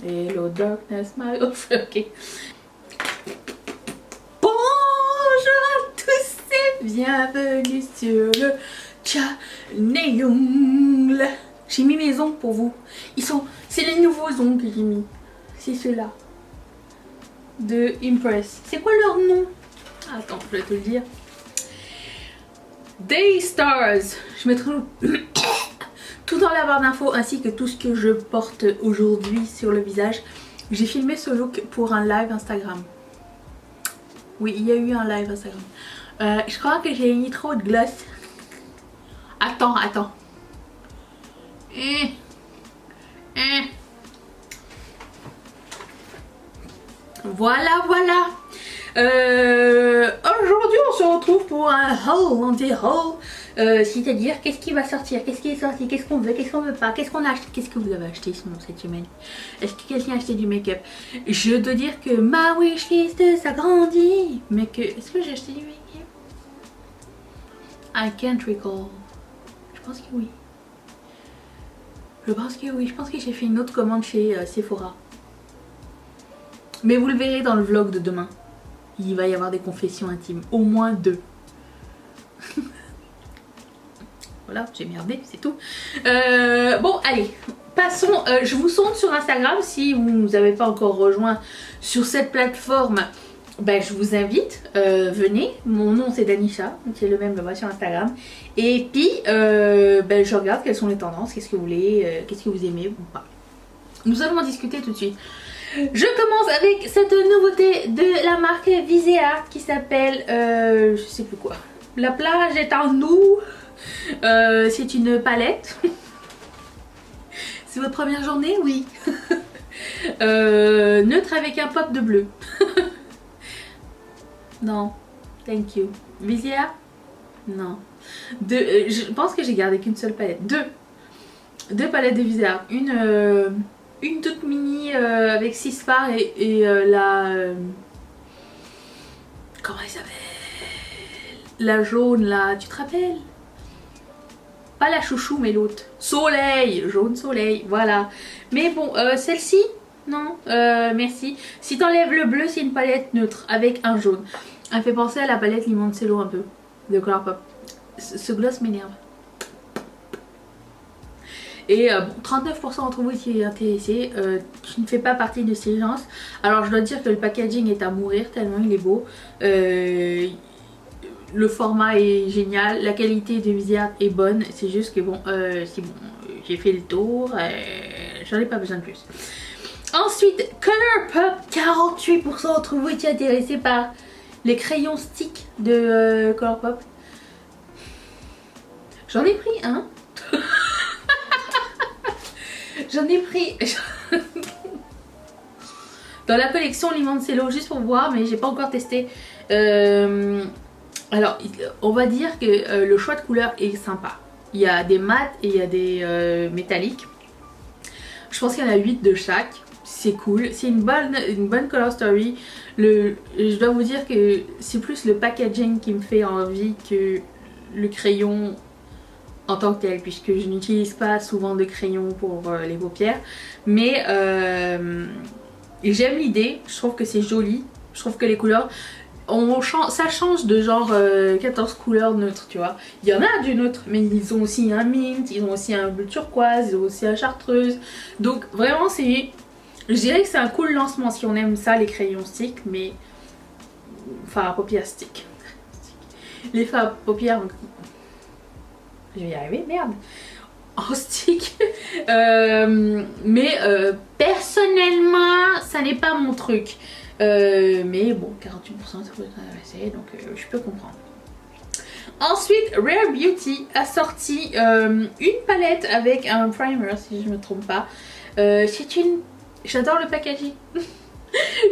Hello darkness, my old friend. Ok. Bonjour à tous et bienvenue sur le channel. J'ai mis mes ongles pour vous. C'est les nouveaux ongles que j'ai mis. C'est ceux-là. De Impress. C'est quoi leur nom? Attends, je vais te le dire. Daystars. Je mettrai tout dans la barre d'infos ainsi que tout ce que je porte aujourd'hui sur le visage. J'ai filmé ce look pour un live Instagram. Oui, il y a eu un live Instagram. Je crois que j'ai mis trop de gloss. Attends. Voilà. Aujourd'hui on se retrouve pour un haul, on dit haul, c'est-à-dire qu'est-ce qui va sortir, qu'est-ce qui est sorti, qu'est-ce qu'on veut pas, qu'est-ce qu'on a acheté, qu'est-ce que vous avez acheté sinon cette semaine. Est-ce que quelqu'un a acheté du make-up? Je dois dire que ma wishlist s'agrandit. Mais que, est-ce que j'ai acheté du make-up? I can't recall. Je pense que oui. Je pense que j'ai fait une autre commande chez Sephora. Mais vous le verrez dans le vlog de demain. Il va y avoir des confessions intimes. Au moins 2. Voilà, j'ai merdé, c'est tout. Bon, allez. Passons. Je vous sonde sur Instagram. Si vous ne nous avez pas encore rejoint sur cette plateforme, ben, je vous invite. Venez. Mon nom c'est Danisha. C'est le même là-bas sur Instagram. Et puis, ben, je regarde quelles sont les tendances. Qu'est-ce que vous voulez. Qu'est-ce que vous aimez ou pas. Nous allons en discuter tout de suite. Je commence avec cette nouveauté de la marque Visea qui s'appelle, je sais plus quoi. La plage est en nous. C'est une palette. C'est votre première journée? Oui. Neutre avec un pop de bleu. Non, thank you. Visea? Non. Je pense que j'ai gardé qu'une seule palette. Deux palettes de Visea. Une toute mini avec 6 fards et la... comment elle s'appelle? La jaune là, tu te rappelles? Pas la chouchou mais l'autre. Soleil, jaune soleil, voilà. Mais bon, celle-ci, non, merci. Si t'enlèves le bleu, c'est une palette neutre avec un jaune. Elle fait penser à la palette Limoncello un peu, de Colourpop. Ce gloss m'énerve. Et bon, 39% d'entre vous qui est intéressé. Je ne fais pas partie de ces gens. Alors je dois dire que le packaging est à mourir tellement il est beau. Le format est génial. La qualité de Visea est bonne. C'est juste que bon, c'est bon. J'ai fait le tour. J'en ai pas besoin de plus. Ensuite, Colourpop. 48% d'entre vous étaient intéressés par les crayons stick de Colourpop. J'en ai pris un. J'en ai pris dans la collection Limoncello juste pour voir, mais j'ai pas encore testé. Alors on va dire que le choix de couleurs est sympa. Il y a des mats et il y a des métalliques. Je pense qu'il y en a 8 de chaque. C'est cool, c'est une bonne color story. Je dois vous dire que c'est plus le packaging qui me fait envie que le crayon en tant que tel, puisque je n'utilise pas souvent de crayon pour les paupières. Mais j'aime l'idée, je trouve que c'est joli. Je trouve que les couleurs, ça change de genre 14 couleurs neutres, tu vois. Il y en a du neutre, mais ils ont aussi un mint, ils ont aussi un bleu turquoise, ils ont aussi un chartreuse. Donc vraiment, je dirais que c'est un cool lancement si on aime ça, les crayons stick, mais... Enfin, paupières stick. Les fards à paupières... Je vais y arriver, merde. En stick. Mais personnellement, ça n'est pas mon truc. Mais bon, 48% ça peut t'intéresser, donc je peux comprendre. Ensuite, Rare Beauty a sorti une palette avec un primer, si je ne me trompe pas. J'adore le packaging.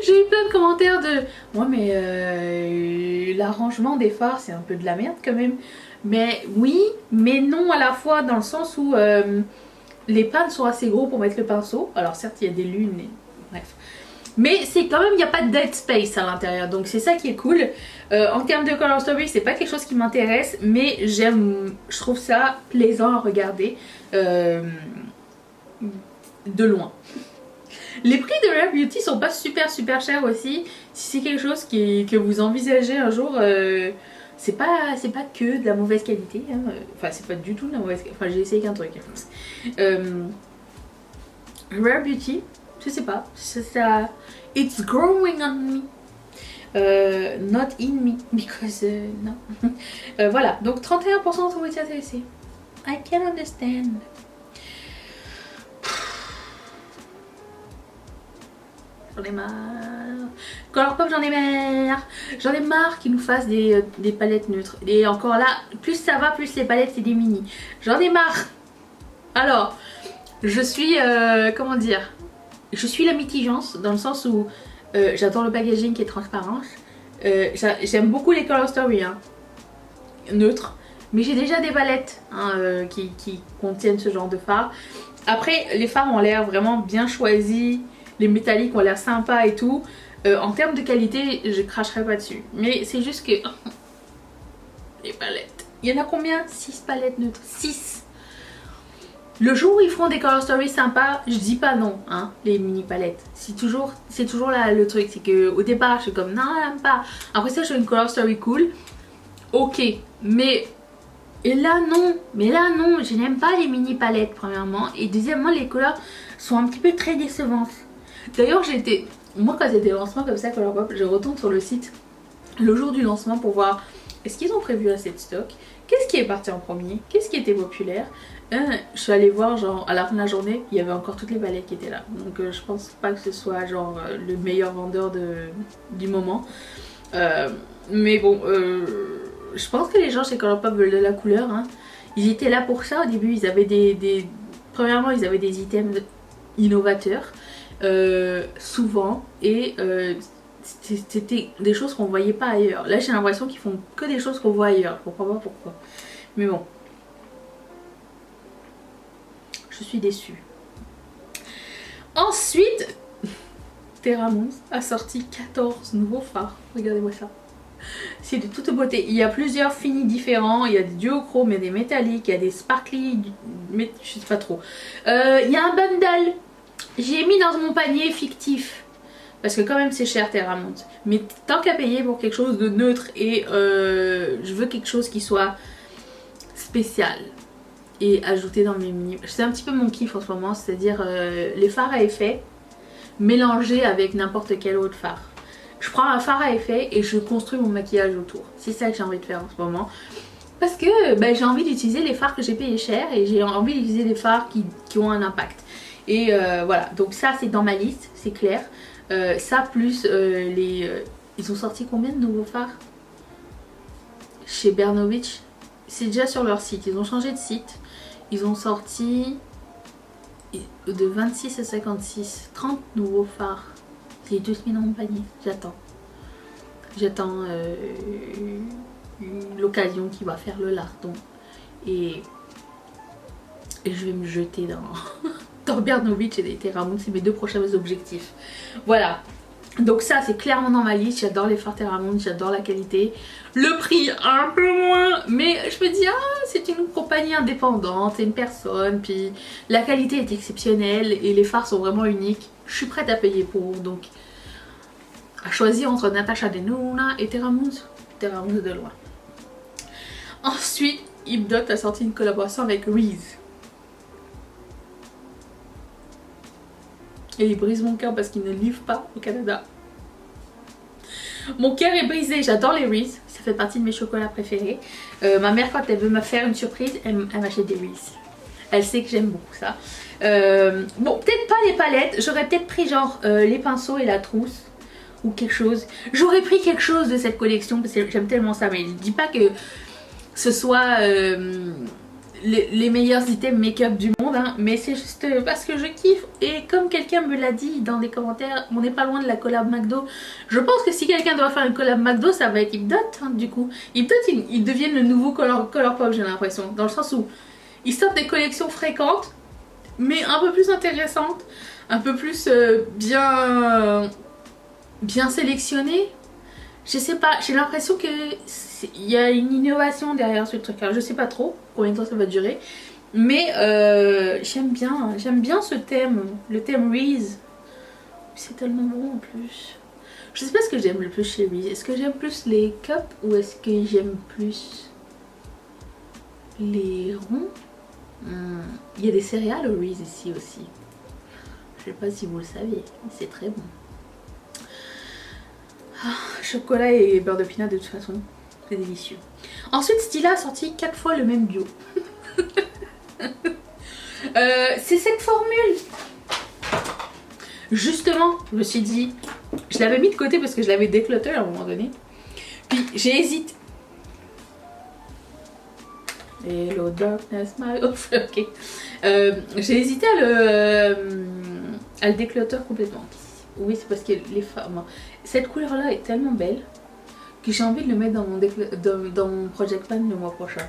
J'ai eu plein de commentaires de... Ouais, mais l'arrangement des fards, c'est un peu de la merde quand même. Mais oui, mais non à la fois, dans le sens où les pans sont assez gros pour mettre le pinceau. Alors certes, il y a des lunes, et... bref. Mais c'est quand même, il n'y a pas de dead space à l'intérieur. Donc c'est ça qui est cool. En termes de color story, c'est pas quelque chose qui m'intéresse. Mais je trouve ça plaisant à regarder de loin. Les prix de Rare Beauty sont pas super chers aussi. Si c'est quelque chose que vous envisagez un jour, c'est pas que de la mauvaise qualité. Hein. Enfin, c'est pas du tout de la mauvaise qualité. Enfin, j'ai essayé qu'un truc. Rare Beauty, je sais pas. Ça, it's growing on me. Not in me. Because, no. Voilà, donc 31% sont intéressés. I can understand. J'en ai marre. Colourpop, j'en ai marre. J'en ai marre qu'ils nous fassent des palettes neutres. Et encore là, plus ça va, plus les palettes c'est des mini. J'en ai marre. Alors, je suis, comment dire, je suis la mitigence dans le sens où j'adore le packaging qui est transparent. J'aime beaucoup les Color Story, hein, neutres. Mais j'ai déjà des palettes hein, qui contiennent ce genre de fard. Après, les fards ont l'air vraiment bien choisis. Les métalliques ont l'air sympas et tout. En termes de qualité, je cracherai pas dessus. Mais c'est juste que... les palettes. Il y en a combien? 6 palettes neutres. 6. Le jour où ils feront des color stories sympas, je dis pas non, hein, les mini palettes. C'est toujours là le truc. C'est que au départ, je suis comme non, j'aime pas. Après ça, je fais une color story cool. Ok. Mais... et là non, mais là non, je n'aime pas les mini palettes premièrement. Et deuxièmement, les couleurs sont un petit peu très décevantes. D'ailleurs, moi quand c'était le lancement comme ça, Colourpop, je retourne sur le site le jour du lancement pour voir est-ce qu'ils ont prévu assez de stock, qu'est-ce qui est parti en premier, qu'est-ce qui était populaire. Je suis allée voir genre à la fin de la journée, il y avait encore toutes les palettes qui étaient là. Donc je pense pas que ce soit genre le meilleur vendeur du moment. Mais bon, je pense que les gens chez Colourpop veulent de la couleur. Hein. Ils étaient là pour ça au début. Ils avaient premièrement, ils avaient des items innovateurs. Souvent. Et c'était des choses qu'on voyait pas ailleurs. Là, j'ai l'impression qu'ils font que des choses qu'on voit ailleurs. Je comprends pas pourquoi. Mais bon. Je suis déçue. Ensuite, Terra Mons a sorti 14 nouveaux fards. Regardez-moi ça. C'est de toute beauté. Il y a plusieurs finis différents. Il y a des duochromes, il y a des métalliques, il y a des sparkly, mais je sais pas trop. Il y a un bundle. J'ai mis dans mon panier fictif. Parce que quand même c'est cher Terra Mons. Mais tant qu'à payer pour quelque chose de neutre et je veux quelque chose qui soit spécial. Et ajouté dans mes mini. C'est un petit peu mon kiff en ce moment. C'est-à-dire les fards à effet mélangés avec n'importe quel autre fard. Je prends un fard à effet et je construis mon maquillage autour. C'est ça que j'ai envie de faire en ce moment. Parce que j'ai envie d'utiliser les fards que j'ai payé cher et j'ai envie d'utiliser des fards qui ont un impact. Et voilà, donc ça c'est dans ma liste, c'est clair. Ça plus ils ont sorti combien de nouveaux fards chez Bernovitch? C'est déjà sur leur site, ils ont changé de site. Ils ont sorti de 26 à 56, 30 nouveaux fards. J'ai 2 semaines dans mon panier, j'attends. J'attends l'occasion qui va faire le lardon. Et je vais me jeter dans Bernovitch et les Terra Mons, c'est mes 2 prochains objectifs. Voilà. Donc ça c'est clairement dans ma liste, j'adore les fards Terra Mons, j'adore la qualité. Le prix un peu moins, mais je me dis c'est une compagnie indépendante, c'est une personne, puis la qualité est exceptionnelle et les fards sont vraiment uniques. Je suis prête à payer pour, donc à choisir entre Natasha Denona et Terra Mons de loin. Ensuite, Ipdot a sorti une collaboration avec Reese. Et il brise mon cœur parce qu'il ne livre pas au Canada. Mon cœur est brisé, j'adore les Reese, ça fait partie de mes chocolats préférés. Ma mère quand elle veut me faire une surprise, elle m'achète des Reese. Elle sait que j'aime beaucoup ça. Bon, peut-être pas les palettes, j'aurais peut-être pris genre les pinceaux et la trousse. Ou quelque chose. J'aurais pris quelque chose de cette collection parce que j'aime tellement ça. Mais je dis pas que ce soit les meilleurs items make-up du monde. Hein, mais c'est juste parce que je kiffe. Et comme quelqu'un me l'a dit dans les commentaires, on n'est pas loin de la collab McDo. Je pense que si quelqu'un doit faire une collab McDo, ça va être Ipdot. Hein, du coup, Ipdot, ils deviennent le nouveau Colourpop, j'ai l'impression. Dans le sens où ils sortent des collections fréquentes, mais un peu plus intéressantes. Un peu plus bien sélectionné. Je sais pas, j'ai l'impression que il y a une innovation derrière ce truc là. Je sais pas trop combien de temps ça va durer, mais j'aime bien ce thème, le thème Reese. C'est tellement bon en plus. Je sais pas ce que j'aime le plus chez lui. Est-ce que j'aime plus les cups ou est-ce que j'aime plus les ronds? Il y a des céréales au Reese ici aussi. Je sais pas si vous le saviez, mais c'est très bon. Chocolat et beurre de pinot de toute façon, c'est délicieux. Ensuite, Stila a sorti 4 fois le même bio. C'est cette formule. Justement, je me suis dit, je l'avais mis de côté parce que je l'avais déclutter à un moment donné. Puis j'ai hésité. Hello darkness, my old friend. Ok. J'ai hésité à le déclutter complètement. Oui, c'est parce que les femmes. Cette couleur-là est tellement belle que j'ai envie de le mettre dans mon Project Pan le mois prochain.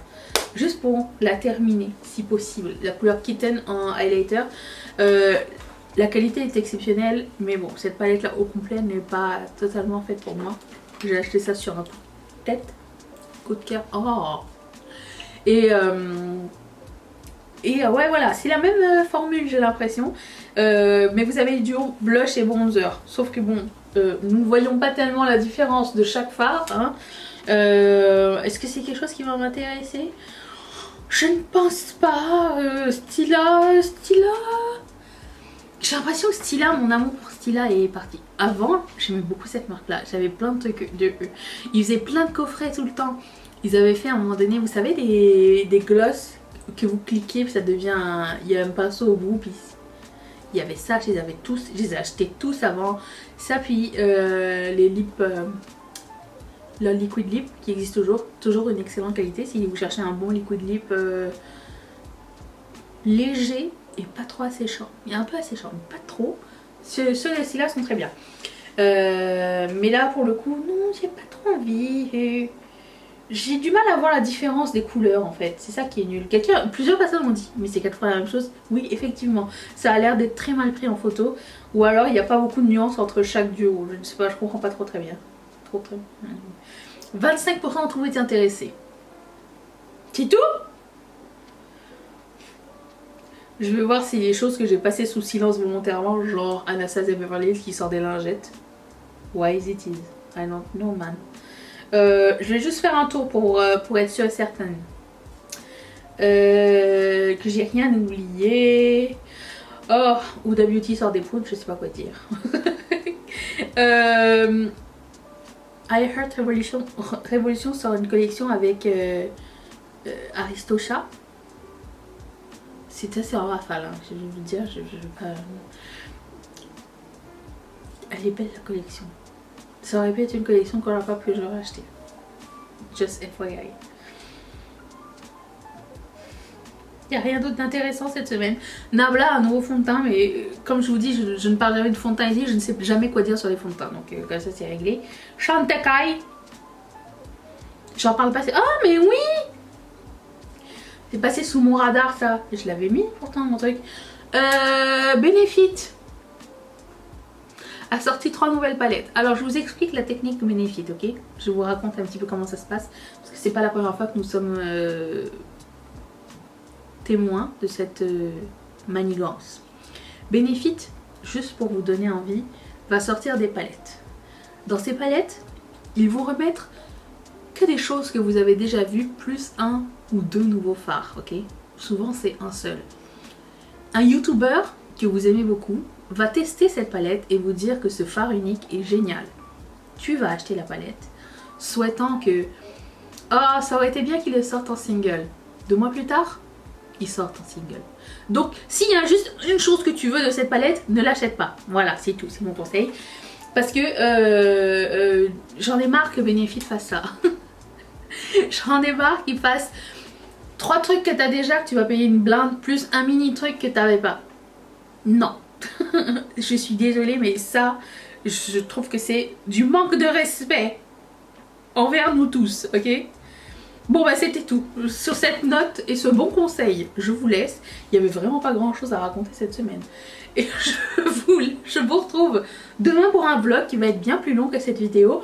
Juste pour la terminer, si possible. La couleur Kitten en highlighter. La qualité est exceptionnelle, mais bon, cette palette-là au complet n'est pas totalement faite pour moi. J'ai acheté ça sur un coup de tête. Coup de cœur. Oh! Et ouais, voilà, c'est la même formule, j'ai l'impression. Mais vous avez le duo blush et bronzer. Sauf que bon, nous ne voyons pas tellement la différence de chaque fard. Hein. Est-ce que c'est quelque chose qui va m'intéresser? Je ne pense pas. Stila. J'ai l'impression que Stila, mon amour pour Stila est parti. Avant, j'aimais beaucoup cette marque-là. J'avais plein de trucs de eux. Ils faisaient plein de coffrets tout le temps. Ils avaient fait à un moment donné, vous savez, des gloss que vous cliquez, puis ça devient il y a un pinceau au bout, puis il y avait ça, je les ai achetés tous avant. Ça, puis les lips, le liquid lip qui existe toujours une excellente qualité. Si vous cherchez un bon liquid lip léger et pas trop asséchant. Il est un peu asséchant, mais pas trop. Ceux-ci là sont très bien. Mais là, pour le coup, non, j'ai pas trop envie. J'ai du mal à voir la différence des couleurs en fait, c'est ça qui est nul. Plusieurs personnes m'ont dit, mais c'est 4 fois la même chose. Oui, effectivement, ça a l'air d'être très mal pris en photo. Ou alors il n'y a pas beaucoup de nuances entre chaque duo. Je ne sais pas, je comprends pas très bien. 25% ont trouvé intéressés. C'est tout? Je vais voir si les choses que j'ai passées sous silence volontairement, genre Anastasia Beverly Hills qui sort des lingettes. Why is it is? I don't know man. Je vais juste faire un tour pour être sûre et certaine que j'ai rien oublié. Oh, Huda Beauty sort des poudres, je sais pas quoi dire. I Heart Revolution sort une collection avec Aristocha. C'est assez en rafale, hein. Je vais vous dire, je vais pas... Elle est belle la collection. Ça aurait pu être une collection qu'on n'a pas pu j'aurais acheté. Just FYI. Il n'y a rien d'autre d'intéressant cette semaine. Nabla a un nouveau fond de teint, mais comme je vous dis, je ne parle jamais de fond de teint ici, je ne sais jamais quoi dire sur les fonds de teint. Donc comme ça c'est réglé. Chantecaille. J'en parle pas. Ah mais oui! C'est passé sous mon radar ça. Je l'avais mis pourtant mon truc. Benefit a sorti 3 nouvelles palettes. Alors je vous explique la technique Benefit, ok? Je vous raconte un petit peu comment ça se passe. Parce que c'est pas la première fois que nous sommes témoins de cette manigance. Benefit, juste pour vous donner envie, va sortir des palettes. Dans ces palettes, ils vont remettre que des choses que vous avez déjà vues, plus 1 ou 2 nouveaux fards, ok? Souvent c'est un seul. Un YouTuber que vous aimez beaucoup va tester cette palette et vous dire que ce fard unique est génial. Tu vas acheter la palette, souhaitant que ah, ça aurait été bien qu'il le sorte en single. 2 mois plus tard, il sort en single. Donc, s'il y a juste une chose que tu veux de cette palette, ne l'achète pas. Voilà, c'est tout, c'est mon conseil. Parce que j'en ai marre que Benefit fasse ça. J'en ai marre qu'il fasse 3 trucs que tu as déjà, que tu vas payer une blinde, plus un mini truc que tu n'avais pas. Non. Je suis désolée, mais ça, je trouve que c'est du manque de respect envers nous tous, ok? Bon bah c'était tout. Sur cette note et ce bon conseil, je vous laisse. Il n'y avait vraiment pas grand chose à raconter cette semaine. Et je vous retrouve demain pour un vlog qui va être bien plus long que cette vidéo.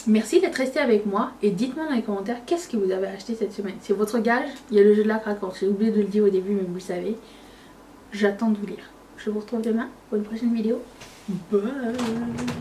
Merci d'être resté avec moi et dites-moi dans les commentaires qu'est-ce que vous avez acheté cette semaine. C'est votre gage, il y a le jeu de la craquante. J'ai oublié de le dire au début mais vous le savez. J'attends de vous lire. Je vous retrouve demain pour une prochaine vidéo. Bye.